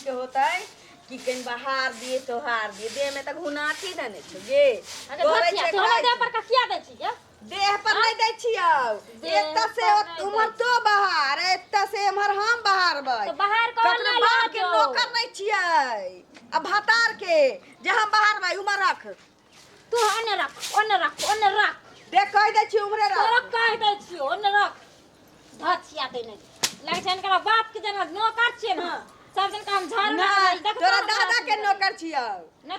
के होता है कि कहीं बाहर दिए तोहार दिए देह में तक हुनाठी देने छो गे तोरे देह पर का किया दै छी गे देह पर नहीं दै छियो एत्ता से उमर तो बाहर एत्ता से हमर हम बाहर बई तो बाहर कौन ना बाप के नौकर नहीं छियै अब भातार के जे हम बाहर बई उमर रख तू ओने रख देख कह दै छी उमरे रख तोरा कह दै छी ओने रख धछिया दे नहीं लाग छन का बाप के जना नौकर छियै ना सब जन काम झाड़ू ना तोरा दादा के नौकर छियो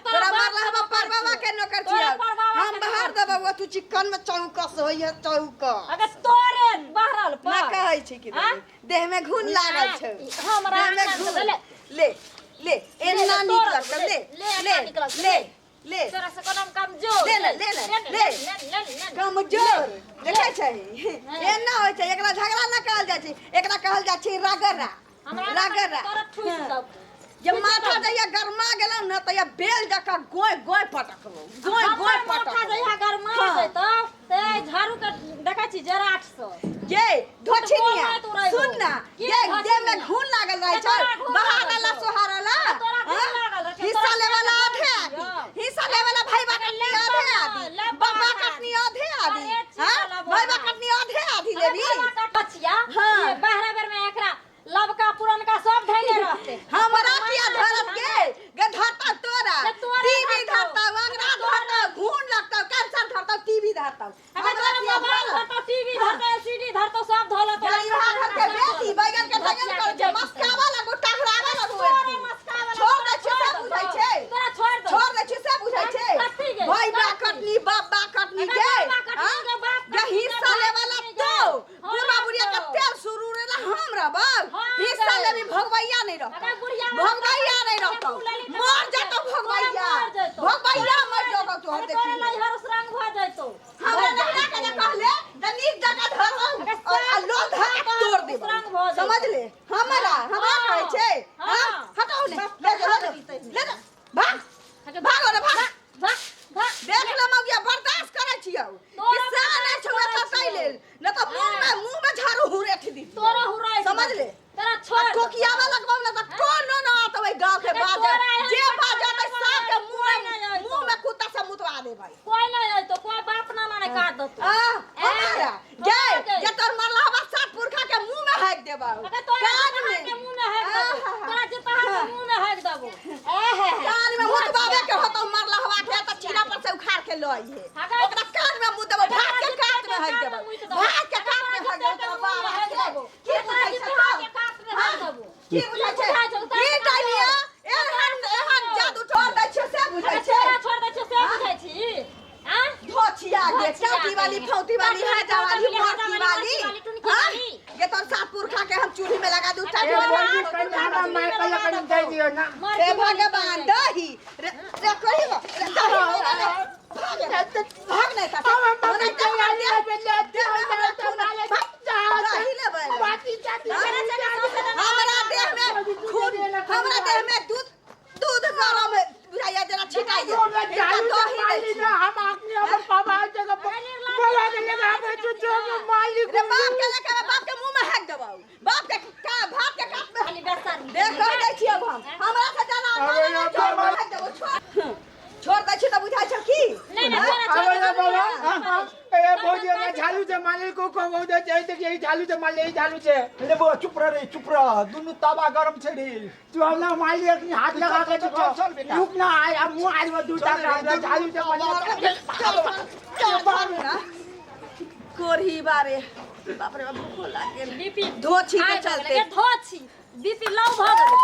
तोरा मारला हम परबाबा के नौकर छियो हम बाहर देबो तू चिकन में चौकस होइए चौक अगर तोरे बहरल पर ना कहै छी कि देह में घुन लागल छै हमरा ले ले एना निकल ले ले ले ले तोरा से कोनो काम जो ले कमजोर देखे छै एना होय छै एकरा झगड़ा ना कहल जाय छै एकरा कहल जाय छै रगड़ा रगड़ा तोरा ठुस दब जब माथा जइया गरमा गेलौ न त या बेल जका गोय गोय पटकबो गोय माथा जइया गरमा छै त झाड़ू के देखै छी जरा 800 ये धोछिनिया सुन ना ये देह में घुन लागल रहै छै बहारला सोहारला हिस्सा लेवाला आधे हिस्सा लेवाला भाई बाकनी आधे आदि बाबा कटनी आधे आदि हां भाई बाकनी आधे आदि लेबी बचिया ये बाहर बेर में एकरा लबका पुरनका सब धैले रहते हमरा किया धरत गे धरता तोरा टीवी धरता अंगरा धरता घून लगता कैंसर धरता टीवी धरता हमरा मोबाइल धरता टीवी धरता एलसीडी धरता सब धोला तो यहाँ घर के बेटी बैगन के लगन कर के मस्कावा लगो टकरावा लगो तोरे मस्कावा छोड़ दे छी सब बुझै छै तोरा छोड़ दे छी सब बुझै छै भाई बा कटनी बाप बा कटनी गे जे हिस्सा लेवाला तो बुढ़ा बुढ़िया के तेल शुरू रे हमरा बाप हिस्सा लेबी भगवैया नहीं रहता भगवैया नहीं रहता मर जातो भगवैया मर जातो तो हम देखी नहीं हर रंग हो जातो हमरा नहीं के कहले जनीक जगह धर और लो धर तोड़ दे समझ ले हमरा कहै छै हां हटाओ ले भाग रे भाग देख ले मौगिया बर्दाश्त करे छियो किसा नहीं छुआ कटै लेल न त मुंह में झाड़ू हुरेठ दी तोरा हुराई समझ ले तेरा छोड़ ठोकियावा लगबौ न त कोनो न आतै गांव के बाजा जे बाजा में सब के मुंह में कुत्ता से मुतवा दे भाई कोई नहीं है तो कोई बाप ना नहीं काट दो हमारा ये तोर मरलावा सात पुरखा के मुंह में हैक देबा कान में के मुंह में हैक देबो तोरा जता के मुंह में हैक देबो कान में मुतवावे के होतो मरलावा के त चीरा पर से उखाड़ के लई है ओकरा कान में मुंह देबो भाग के काट में हैक देबो भाग के काट में हैक देबो बाबा की बुझै छै की बुझै छै ई डालिया एहन जादू छोड़ दै छै से बुझै छै छोड़ दै छै से बुझै छी हां धोछिया गे चाटी वाली फौती वाली हैजा वाली मोटी वाली हां ये तो सात पुरखा के हम चूल्ही में लगा दूं चाटी वाली हमरा माय कल कर दे दियो ना हे भगवान दही रे कही भाग नहीं का हम तैयारी पे ले दही ले बाकी चाटी हमरा देह में दूध गरम बुझाइया जरा छिटाइए हम अपने बाबा जगह बोला के लगा दे जो मालिक रे बाप के मुंह में हैक देबो बाप के का भात के काट में खाली बेसन देख कह दै छी अब हम हमरा से जाना हैक देबो छोड़ दै छी त बुझाइ छ की नहीं अरे बाबा ए भोजी में झालू से मालिक को कहबो दे जे यही झालू से मालिक झालू से अरे बो चुप रह दुनु तावा गरम छै रे तू हमरा मालिक के हाथ लगा के चल रुक ना आए अब मुंह आज में दूटा का झालू से मालिक कोरही बारे बाप रे बाप भूख लाग गेल बीपी धोछी के चलते धोछी बीपी लो भ गेल